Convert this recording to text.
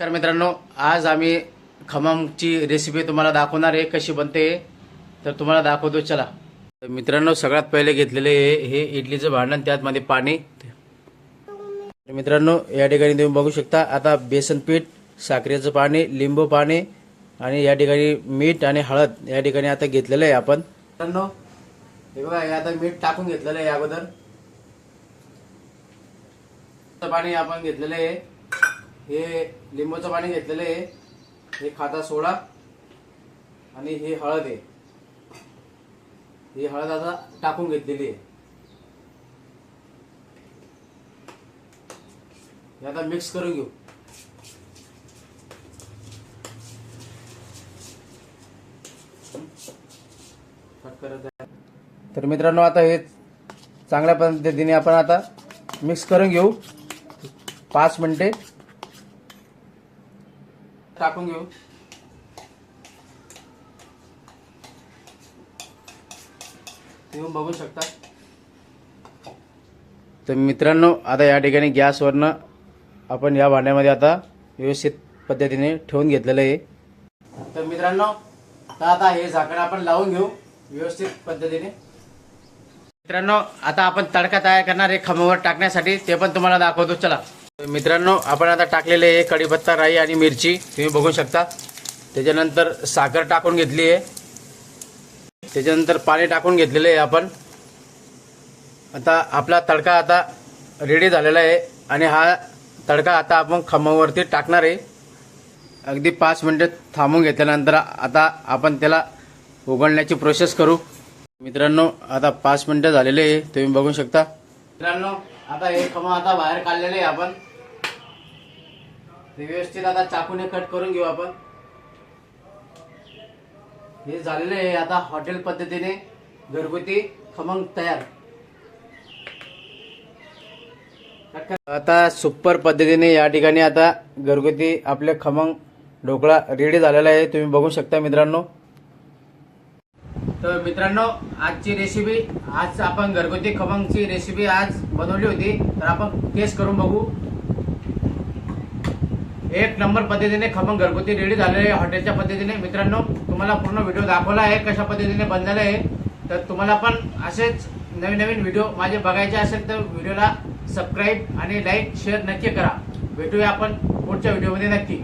नमस्कार मित्रांनो, आज आम्ही खमंगची रेसिपी तुम्हाला दाखवणार आहे कशी बनते तर तुम्हाला दाखवतो चला. मित्रांनो, सगळ्यात पहिले घेतलेले हे इडलीचं भांडण, त्यात मध्ये पाणी. मित्रांनो, या ठिकाणी तुम्ही बघू शकता आता बेसन पीठ, साखरेचं पाणी, लिंबू पाणी आणि या ठिकाणी मीठ आणि हळद या ठिकाणी आता घेतलेलं आहे आपण. मित्रांनो, हे बघा, हे आता मीठ टाकून घेतलेलं आहे अगोदर. पाणी आपण घेतलेलं आहे, हे लिंबूचं पाणी घेतलेलं आहे, हे खाता सोडा आणि हे हळद आहे. ही हळद आता टाकून घेतलेली आहे. हे आता मिक्स करून घेऊ. तर मित्रांनो, आता हे चांगल्या पद्धतीने आपण आता मिक्स करून घेऊ. 5 मिनिटे टाकून घेऊ. तुम्ही बघू शकता. तर मित्रांनो, आता या ठिकाणी गॅसवरनं आपण या भांड्यामध्ये आता व्यवस्थित पद्धतीने ठेवून घेतलेलं आहे. तर मित्रांनो, आता हे झाकण आपण लावून घेऊ व्यवस्थित पद्धतीने. मित्रांनो, आता आपण तडका तयार करणार आहे खमंगवर टाकण्यासाठी, ते पण तुम्हाला दाखवतो चला. मित्रांनो, आपण आता टाकलेले आहे कढीपत्ता, राई आणि मिरची, तुम्ही बघू शकता. त्याच्यानंतर साखर टाकून घेतली आहे, त्याच्यानंतर पाणी टाकून घेतलेलं आहे आपण. आता आपला तडका आता रेडी झालेला आहे आणि हा तडका आता आपण खमंगवरती टाकणार आहे. अगदी 5 मिनिटे थांबून घेतल्यानंतर आता आपण त्याला उघडण्याची प्रोसेस करू. मित्रांनो, आता 5 मिनिटं झालेले आहे, तुम्ही बघू शकता. मित्रांनो, आता हे खमंग आता बाहेर काढलेले आहे आपण. ते व्यवस्थित आता चाकूने कट करून घेऊ आपण. हे झालेले आहे आता हॉटेल पद्धतीने घरगुती खमंग तयार. आता सुपर पद्धतीने या ठिकाणी आता घरगुती आपले खमंग ढोकळा रेडी झालेला आहे, तुम्ही बघू शकता मित्रांनो. तर मित्रांनो, आजची रेसिपी, आज आपण घरगुती खमंगची रेसिपी आज बनवली होती, तर आपण टेस्ट करून बघू. एक नंबर पद्धतीने खमंग घरगुती रेडी झालेले आहे हॉटेलच्या पद्धतीने. मित्रांनो, तुम्हाला पूर्ण व्हिडिओ दाखवला आहे कशा पद्धतीने बनलेलं आहे. तर तुम्हाला पण असेच नवीन नवीन व्हिडिओ माझे बघायचे असेल तर व्हिडिओला सबस्क्राईब आणि लाईक शेअर नक्की करा. भेटूया आपण पुढच्या व्हिडिओमध्ये नक्की.